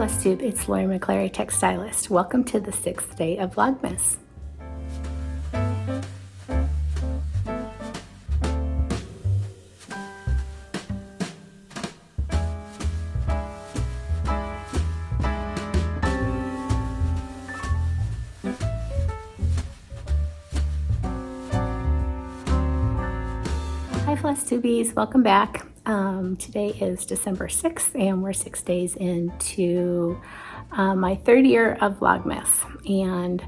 Flosstube, it's Lori McCleary, Texstylust. Welcome to the 6th day of Vlogmas. Hi Flosstubies, welcome back. Today is December 6th and we're 6 days into my 3rd year of Vlogmas, and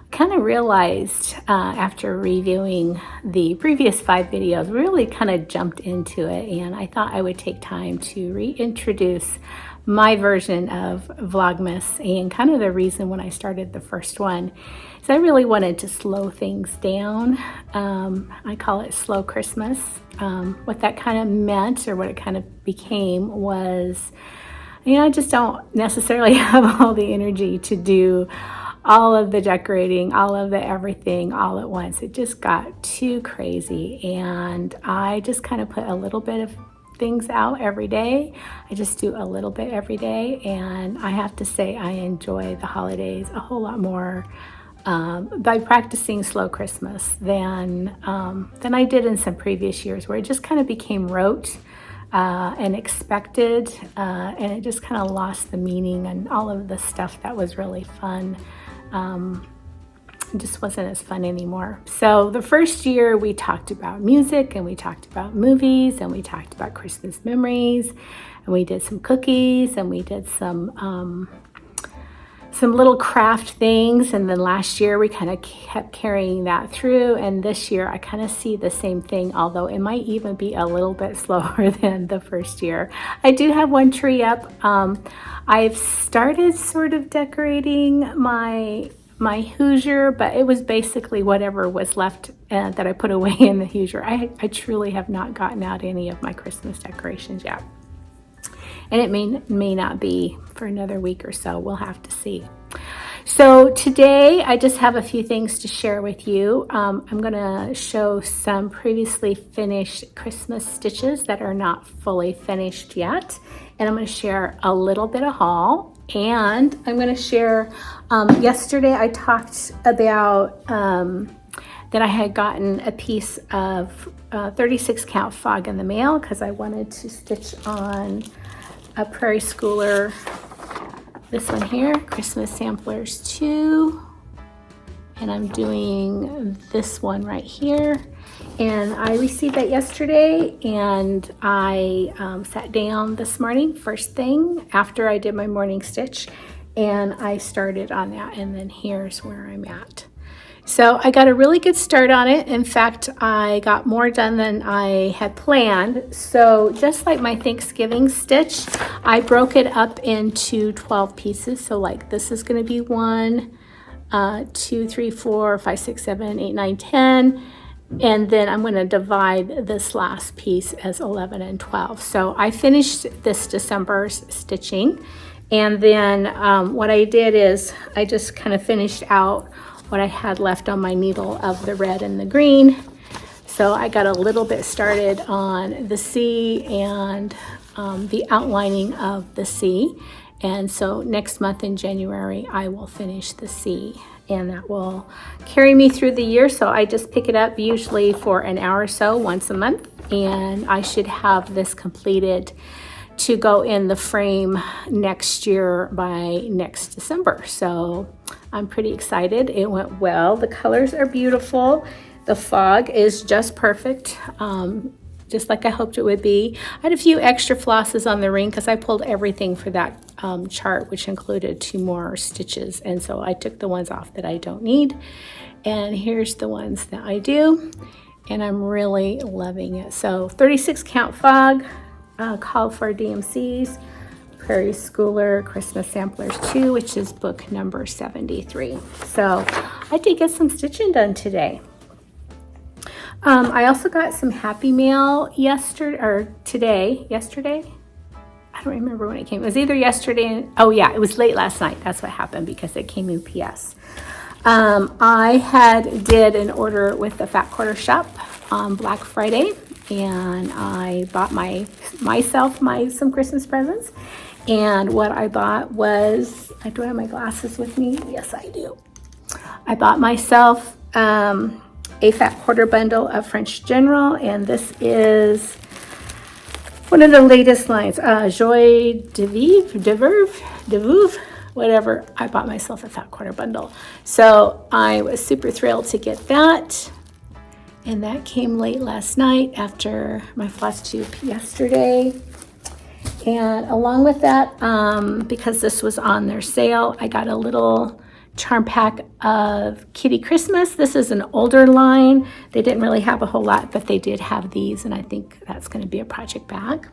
kind of realized after reviewing the previous 5 videos, really kind of jumped into it, and I thought I would take time to reintroduce my version of Vlogmas. And kind of the reason when I started the first one is I really wanted to slow things down. I call it Slow Christmas. What that kind of meant, or what it kind of became, was, I just don't necessarily have all the energy to do all of the decorating, all of the everything all at once. It just got too crazy, and I just kind of put a little bit of things out every day. I just do a little bit every day, and I have to say I enjoy the holidays a whole lot more by practicing Slow Christmas than I did in some previous years, where it just kind of became rote and expected, and it just kind of lost the meaning, and all of the stuff that was really fun just wasn't as fun anymore. So the first year we talked about music, and we talked about movies, and we talked about Christmas memories, and we did some cookies, and we did some little craft things. And then last year we kind of kept carrying that through, and this year I kind of see the same thing, although it might even be a little bit slower than the first year. I do have one tree up. I've started sort of decorating my Hoosier, but it was basically whatever was left that I put away in the Hoosier. I truly have not gotten out any of my Christmas decorations yet, and it may not be for another week or so. We'll have to see. So today I just have a few things to share with you. I'm going to show some previously finished Christmas stitches that are not fully finished yet, and I'm going to share a little bit of haul. And I'm going to share, yesterday I talked about that I had gotten a piece of 36 count fog in the mail, because I wanted to stitch on a Prairie Schooler, this one here, Christmas Samplers 2, and I'm doing this one right here. And I received that yesterday, and I sat down this morning, first thing after I did my morning stitch, and I started on that, and then here's where I'm at. So I got a really good start on it. In fact, I got more done than I had planned. So just like my Thanksgiving stitch, I broke it up into 12 pieces. So like this is going to be 1, 2, 3, 4, 5, 6, 7, 8, 9, 10. And then I'm going to divide this last piece as 11 and 12. So I finished this December's stitching. And then what I did is I just kind of finished out what I had left on my needle of the red and the green. So I got a little bit started on the C and the outlining of the C. And so next month in January, I will finish the C, and that will carry me through the year. So I just pick it up usually for an hour or so once a month, and I should have this completed to go in the frame next year by next December. So I'm pretty excited. It went well. The colors are beautiful. The fog is just perfect, just like I hoped it would be. I had a few extra flosses on the ring because I pulled everything for that chart, which included 2 more stitches. And so I took the ones off that I don't need. And here's the ones that I do. And I'm really loving it. So 36 count fog, call for DMCs, Prairie Schooler, Christmas Samplers 2, which is book number 73. So I did get some stitching done today. I also got some Happy Mail yesterday. I don't remember when it came. It was either yesterday, oh yeah, it was late last night. That's what happened, because it came UPS. I did an order with the Fat Quarter Shop on Black Friday, and I bought myself some Christmas presents. And what I bought was, do I have my glasses with me? Yes, I do. I bought myself a fat quarter bundle of French General, and this is one of the latest lines, Joie de Vivre, whatever. I bought myself a fat quarter bundle. So I was super thrilled to get that. And that came late last night after my Flosstube yesterday. And along with that, because this was on their sale, I got a little charm pack of Kitty Christmas. This is an older line. They didn't really have a whole lot, but they did have these, and I think that's going to be a project bag.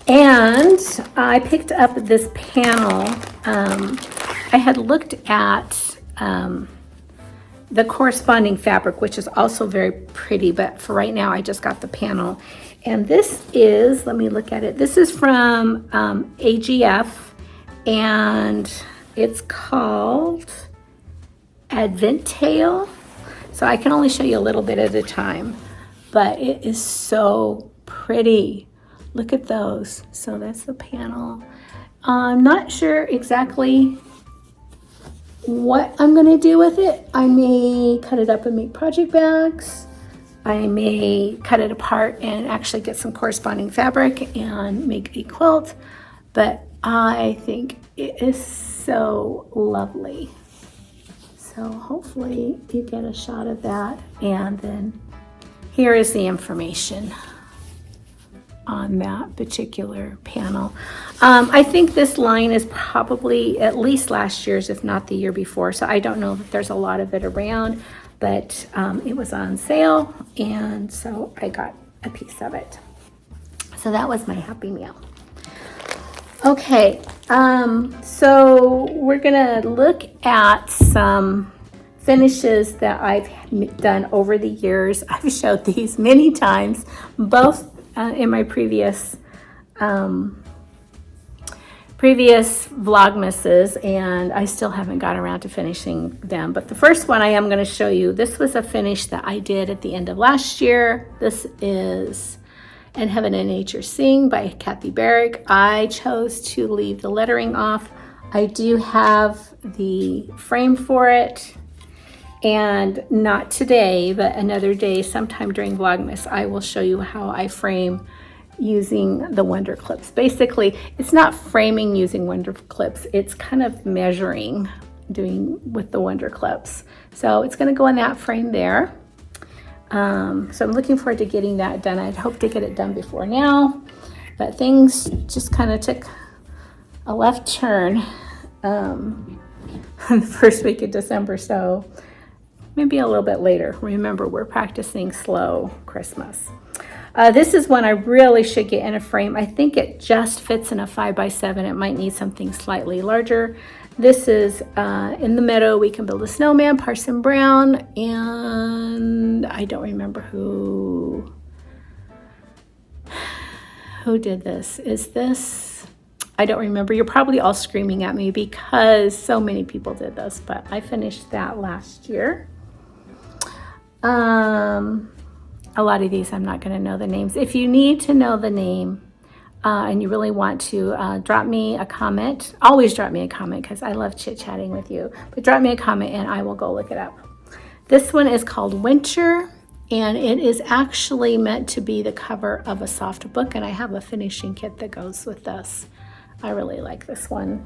And I picked up this panel. I had looked at the corresponding fabric, which is also very pretty, but for right now I just got the panel. And this is, let me look at it. This is from AGF, and it's called Adventale. So I can only show you a little bit at a time, but it is so pretty. Look at those. So that's the panel. I'm not sure exactly what I'm going to do with it. I may cut it up and make project bags. I may cut it apart and actually get some corresponding fabric and make a quilt, but I think it is so lovely. So hopefully you get a shot of that, and then here is the information on that particular panel. I think this line is probably at least last year's, if not the year before, so I don't know if there's a lot of it around, but it was on sale, and so I got a piece of it. So that was my happy meal. Okay, so we're gonna look at some finishes that I've done over the years. I've showed these many times, both in my previous Vlogmases, and I still haven't got around to finishing them. But the first one I am going to show you, this was a finish that I did at the end of last year. This is And Heaven and Nature Sing by Kathy Barrick. I chose to leave the lettering off. I do have the frame for it, and not today, but another day, sometime during Vlogmas, I will show you how I frame using the Wonder Clips. Basically, it's not framing using Wonder Clips, it's kind of measuring, doing with the Wonder Clips. So it's gonna go in that frame there. So I'm looking forward to getting that done. I'd hope to get it done before now, but things just kind of took a left turn the first week of December, so maybe a little bit later. Remember, we're practicing slow Christmas. This is one I really should get in a frame. I think it just fits in a 5x7. It might need something slightly larger. This is In the Meadow, We Can Build a Snowman, Parson Brown, and I don't remember who did this. Is this? I don't remember. You're probably all screaming at me because so many people did this, but I finished that last year. A lot of these I'm not going to know the names. If you need to know the name and you really want to drop me a comment, always drop me a comment because I love chit-chatting with you, but drop me a comment and I will go look it up. This one is called Winter, and it is actually meant to be the cover of a soft book, and I have a finishing kit that goes with this. I really like this one.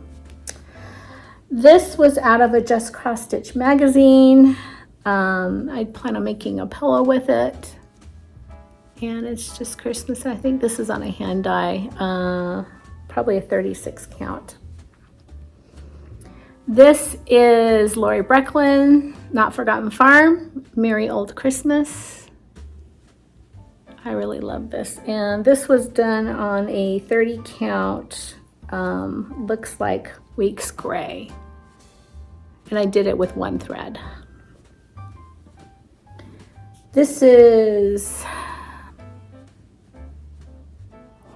This was out of a Just Cross Stitch magazine. I plan on making a pillow with it, and it's just Christmas. I think this is on a hand die, probably a 36 count. This is Lori Brecklin, Not Forgotten Farm, Merry Old Christmas. I really love this, and this was done on a 30 count, looks like Weeks Gray, and I did it with one thread. This is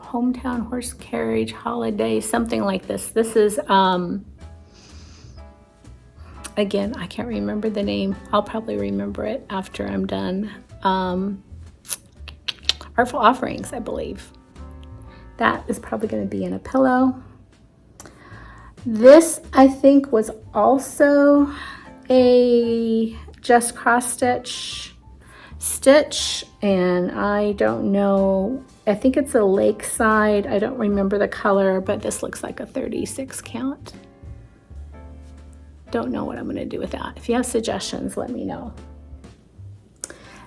Hometown Horse Carriage Holiday, something like this. This is, again, I can't remember the name. I'll probably remember it after I'm done. Artful Offerings, I believe. That is probably going to be in a pillow. This, I think, was also a just cross stitch, and I don't know, I think it's a lakeside. I don't remember the color, but this looks like a 36 count. Don't know what I'm going to do with that. If you have suggestions, let me know.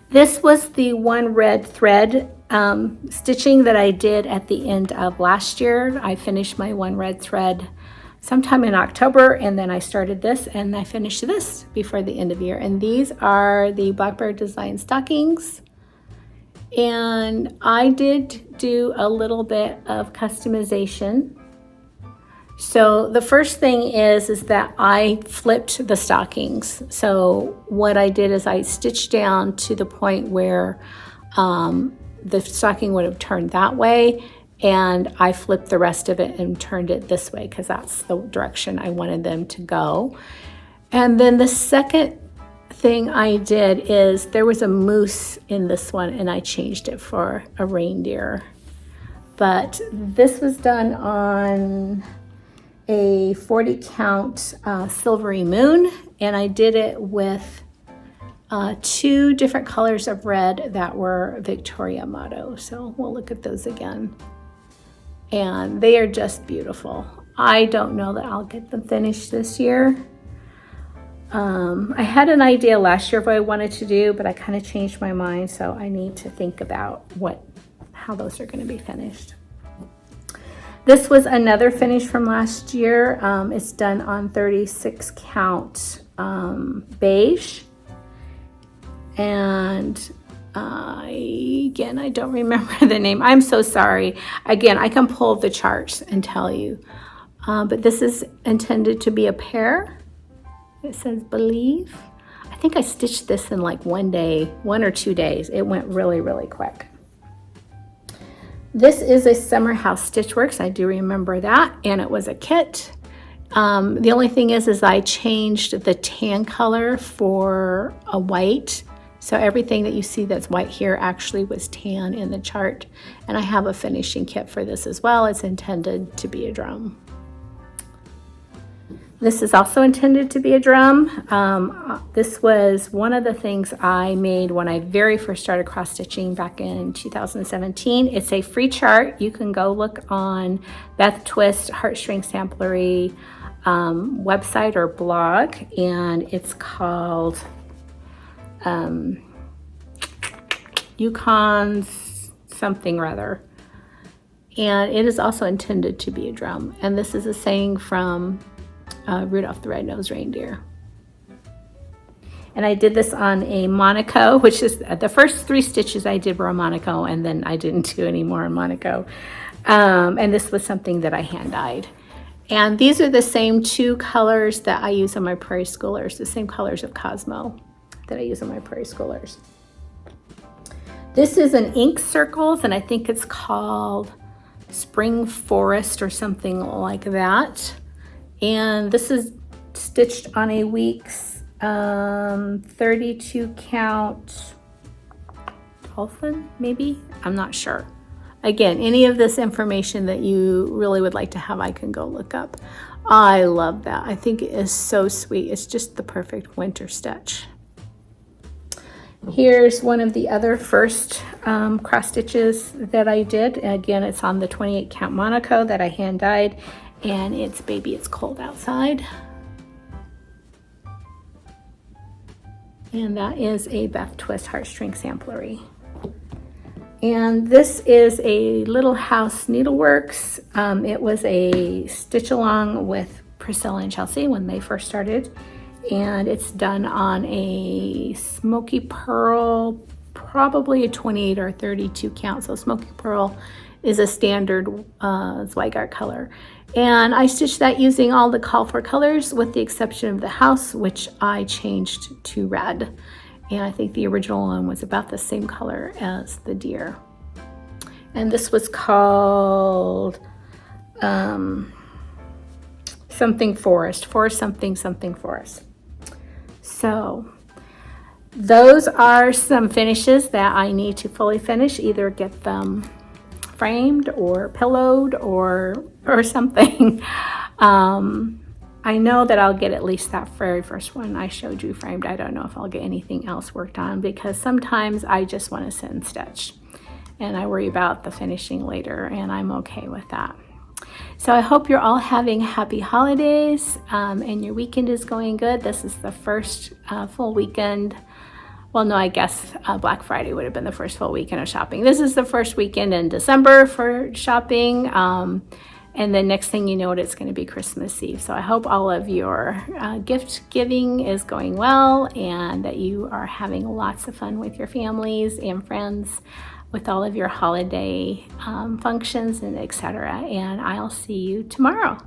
This was the one red thread stitching that I did at the end of last year. I finished my one red thread sometime in October, and then I started this and I finished this before the end of the year. And these are the Blackbird Design stockings. And I did do a little bit of customization. So the first thing is that I flipped the stockings. So what I did is I stitched down to the point where the stocking would have turned that way, and I flipped the rest of it and turned it this way because that's the direction I wanted them to go. And then the second thing I did is there was a moose in this one, and I changed it for a reindeer. But this was done on a 40 count silvery moon, and I did it with 2 different colors of red that were Victoria motto. So we'll look at those again. And they are just beautiful. I don't know that I'll get them finished this year. I had an idea last year of what I wanted to do, but I kind of changed my mind, so I need to think about how those are going to be finished. This was another finish from last year. It's done on 36 count beige. And again, I don't remember the name. I'm so sorry. Again, I can pull the charts and tell you. But this is intended to be a pair. It says believe. I think I stitched this in like 1 day, 1 or 2 days. It went really, really quick. This is a Summer House Stitchworks. I do remember that, and it was a kit. The only thing is I changed the tan color for a white. So everything that you see that's white here actually was tan in the chart. And I have a finishing kit for this as well. It's intended to be a drum. This is also intended to be a drum. This was one of the things I made when I very first started cross stitching back in 2017. It's a free chart. You can go look on Beth Twist Heartstring Samplery website or blog, and it's called Yukon's something or other. And it is also intended to be a drum. And this is a saying from Rudolph the Red-Nosed Reindeer. And I did this on a Monaco, which is the first 3 stitches I did were a Monaco, and then I didn't do any more in Monaco. And this was something that I hand dyed. And these are the same 2 colors that I use on my Prairie Schoolers, the same colors of Cosmo that I use on my Prairie Schoolers. This is an ink circles, and I think it's called Spring Forest or something like that. And this is stitched on a week's 32 count dolphin, maybe? I'm not sure. Again, any of this information that you really would like to have, I can go look up. I love that. I think it is so sweet. It's just the perfect winter stitch. Here's one of the other first cross stitches that I did. Again, it's on the 28 count Monaco that I hand dyed, and it's Baby It's Cold Outside. And that is a Beth Twist Heartstring Samplery. And this is a Little House Needleworks. It was a stitch along with Priscilla and Chelsea when they first started. And it's done on a Smoky Pearl, probably a 28 or 32 count. So Smoky Pearl is a standard Zweigart color. And I stitched that using all the call for colors with the exception of the house, which I changed to red. And I think the original one was about the same color as the deer. And this was called something forest, something forest. So those are some finishes that I need to fully finish, either get them framed or pillowed or something. I know that I'll get at least that very first one I showed you framed. I don't know if I'll get anything else worked on, because sometimes I just want to sit and stitch and I worry about the finishing later, and I'm okay with that. So I hope you're all having happy holidays, and your weekend is going good. This is the first full weekend. Well, no, I guess Black Friday would have been the first full weekend of shopping. This is the first weekend in December for shopping. And then next thing you know, it's going to be Christmas Eve. So I hope all of your gift giving is going well, and that you are having lots of fun with your families and friends with all of your holiday functions and etc. And I'll see you tomorrow.